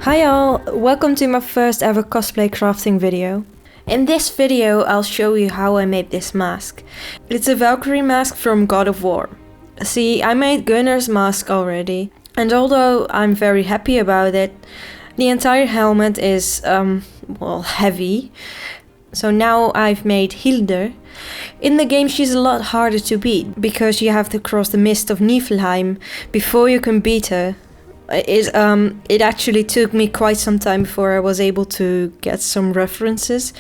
Hi all, welcome to my first ever cosplay crafting video. In this video I'll show you how I made this mask. It's a Valkyrie mask from God of War. See, I made Gunnar's mask already, and although I'm very happy about it, the entire helmet is, heavy. So now I've made Hildr. In the game she's a lot harder to beat, because you have to cross the mist of Niflheim before you can beat her. It actually took me quite some time before I was able to get some references.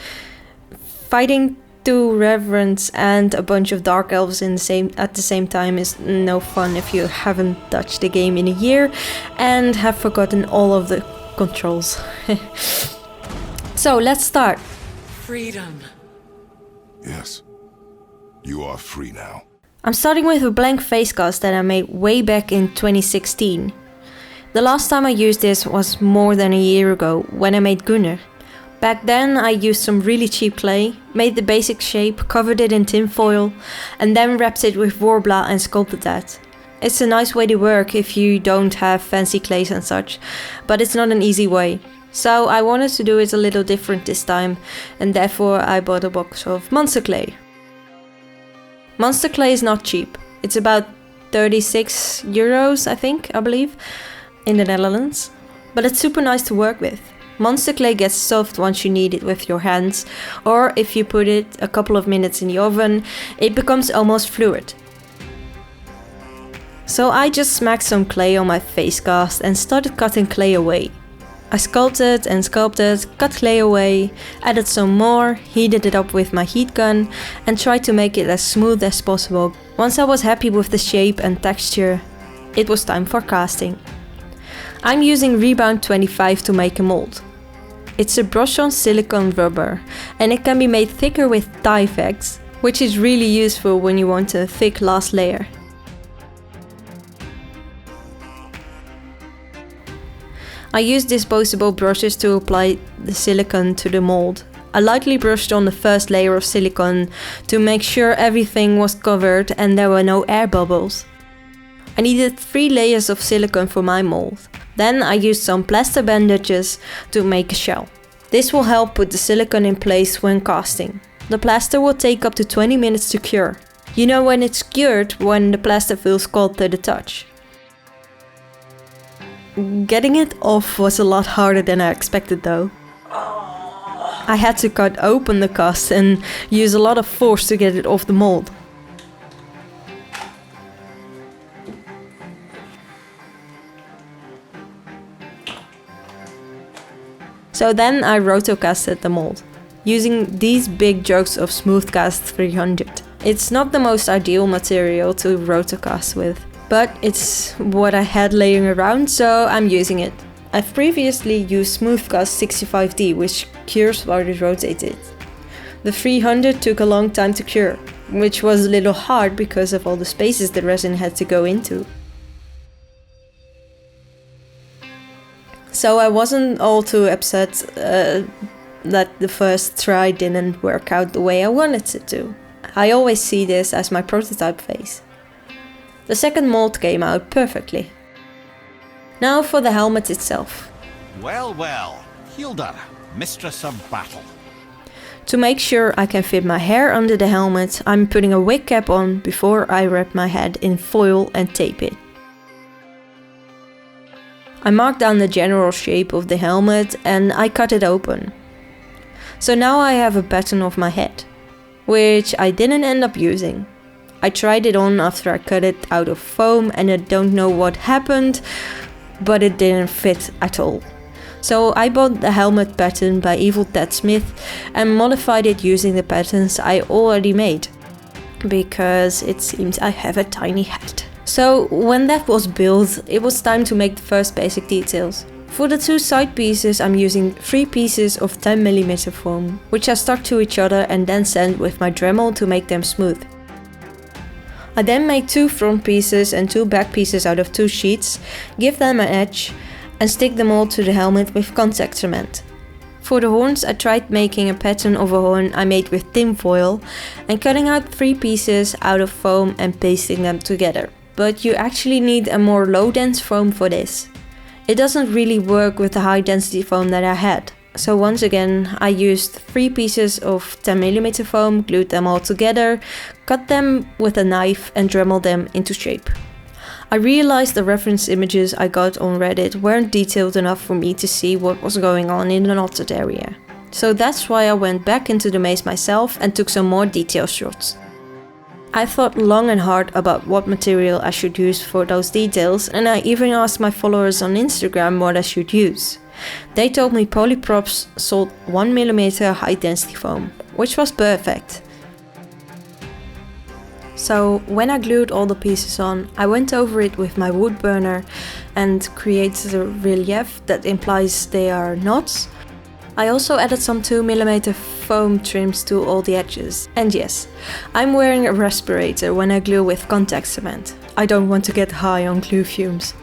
Fighting two reverends and a bunch of dark elves at the same time is no fun if you haven't touched the game in a year and have forgotten all of the controls. So let's start. Freedom. Yes, you are free now. I'm starting with a blank face cast that I made way back in 2016. The last time I used this was more than a year ago, when I made Gunnar. Back then I used some really cheap clay, made the basic shape, covered it in tin foil, and then wrapped it with Worbla and sculpted that. It's a nice way to work if you don't have fancy clays and such, but it's not an easy way. So I wanted to do it a little different this time, and therefore I bought a box of monster clay. Monster clay is not cheap. It's about 36 euros, I believe, in the Netherlands. But it's super nice to work with. Monster clay gets soft once you knead it with your hands, or if you put it a couple of minutes in the oven, it becomes almost fluid. So I just smacked some clay on my face cast and started cutting clay away. I sculpted and sculpted, cut clay away, added some more, heated it up with my heat gun and tried to make it as smooth as possible. Once I was happy with the shape and texture, it was time for casting. I'm using Rebound 25 to make a mold. It's a brush-on silicone rubber and it can be made thicker with Thi-Vex, which is really useful when you want a thick last layer. I used disposable brushes to apply the silicone to the mold. I lightly brushed on the first layer of silicone to make sure everything was covered and there were no air bubbles. I needed 3 layers of silicone for my mold. Then I used some plaster bandages to make a shell. This will help put the silicone in place when casting. The plaster will take up to 20 minutes to cure. You know when it's cured when the plaster feels cold to the touch. Getting it off was a lot harder than I expected though. I had to cut open the cast and use a lot of force to get it off the mold. So then I rotocasted the mold, using these big jugs of Smoothcast 300. It's not the most ideal material to rotocast with, but it's what I had laying around, so I'm using it. I've previously used Smoothcast 65D, which cures while it rotated. The 300 took a long time to cure, which was a little hard because of all the spaces the resin had to go into. So I wasn't all too upset that the first try didn't work out the way I wanted it to. I always see this as my prototype phase. The second mold came out perfectly. Now for the helmet itself. Well, Hildr, Mistress of Battle. To make sure I can fit my hair under the helmet, I'm putting a wig cap on before I wrap my head in foil and tape it. I marked down the general shape of the helmet and I cut it open. So now I have a pattern of my head, which I didn't end up using. I tried it on after I cut it out of foam and I don't know what happened, but it didn't fit at all. So I bought the helmet pattern by Evil Ted Smith and modified it using the patterns I already made, because it seems I have a tiny head. So when that was built, it was time to make the first basic details. For the 2 side pieces I'm using 3 pieces of 10mm foam, which I stuck to each other and then sand with my Dremel to make them smooth. I then made 2 front pieces and 2 back pieces out of 2 sheets, give them an edge and stick them all to the helmet with contact cement. For the horns I tried making a pattern of a horn I made with tin foil and cutting out 3 pieces out of foam and pasting them together. But you actually need a more low dense foam for this. it doesn't really work with the high density foam that I had. So once again, I used 3 pieces of 10mm foam, glued them all together, cut them with a knife and dremeled them into shape. I realized the reference images I got on Reddit weren't detailed enough for me to see what was going on in the knotted area. So that's why I went back into the maze myself and took some more detail shots. I thought long and hard about what material I should use for those details, and I even asked my followers on Instagram what I should use. They told me Polyprops sold 1mm high density foam, which was perfect. So when I glued all the pieces on, I went over it with my wood burner and created a relief that implies they are knots. I also added some 2mm foam trims to all the edges. And yes, I'm wearing a respirator when I glue with contact cement. I don't want to get high on glue fumes.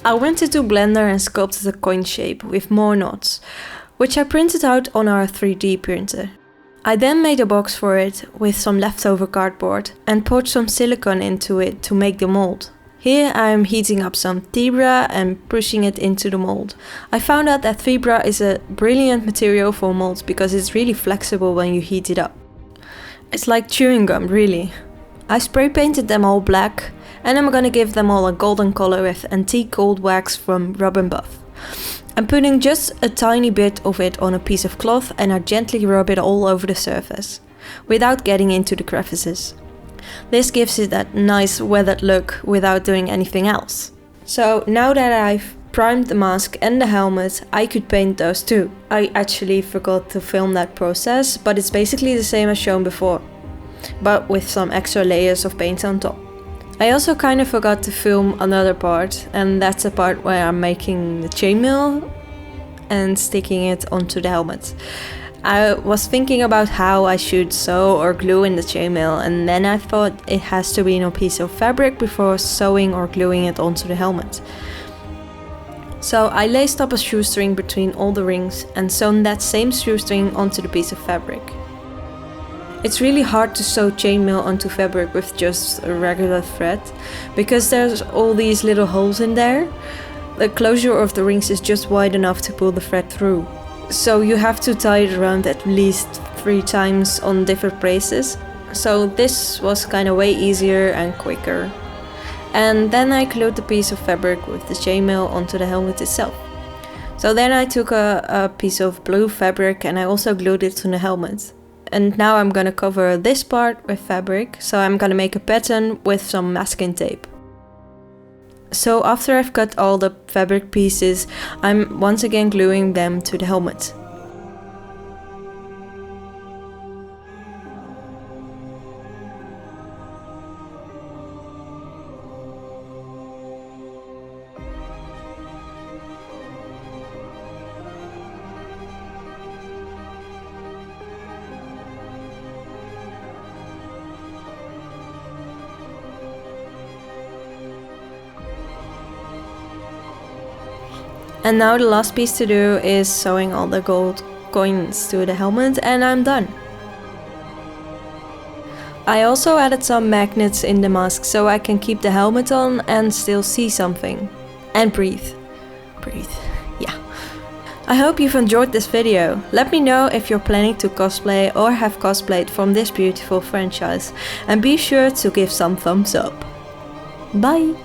I went into Blender and sculpted a coin shape with more knots, which I printed out on our 3D printer. I then made a box for it with some leftover cardboard and poured some silicone into it to make the mold. Here I am heating up some Thibra and pushing it into the mold. I found out that Thibra is a brilliant material for molds because it's really flexible when you heat it up. It's like chewing gum, really. I spray painted them all black, and I'm gonna give them all a golden color with antique gold wax from Rub and Buff. I'm putting just a tiny bit of it on a piece of cloth and I gently rub it all over the surface, without getting into the crevices. This gives it that nice weathered look without doing anything else. So now that I've primed the mask and the helmet, I could paint those too. I actually forgot to film that process, but it's basically the same as shown before, but with some extra layers of paint on top. I also kind of forgot to film another part, and that's the part where I'm making the chainmail and sticking it onto the helmet. I was thinking about how I should sew or glue in the chainmail, and then I thought it has to be in a piece of fabric before sewing or gluing it onto the helmet. So I laced up a shoestring between all the rings and sewn that same shoestring onto the piece of fabric. It's really hard to sew chainmail onto fabric with just a regular thread, because there's all these little holes in there. The closure of the rings is just wide enough to pull the thread through. So you have to tie it around at least 3 times on different places. So this was kind of way easier and quicker. And then I glued the piece of fabric with the chainmail onto the helmet itself. So then I took a piece of blue fabric and I also glued it to the helmet. And now I'm gonna cover this part with fabric, so I'm gonna make a pattern with some masking tape. So after I've cut all the fabric pieces, I'm once again gluing them to the helmet. And now the last piece to do is sewing all the gold coins to the helmet, and I'm done. I also added some magnets in the mask so I can keep the helmet on and still see something. And breathe. Breathe. Yeah. I hope you've enjoyed this video. Let me know if you're planning to cosplay or have cosplayed from this beautiful franchise. And be sure to give some thumbs up. Bye!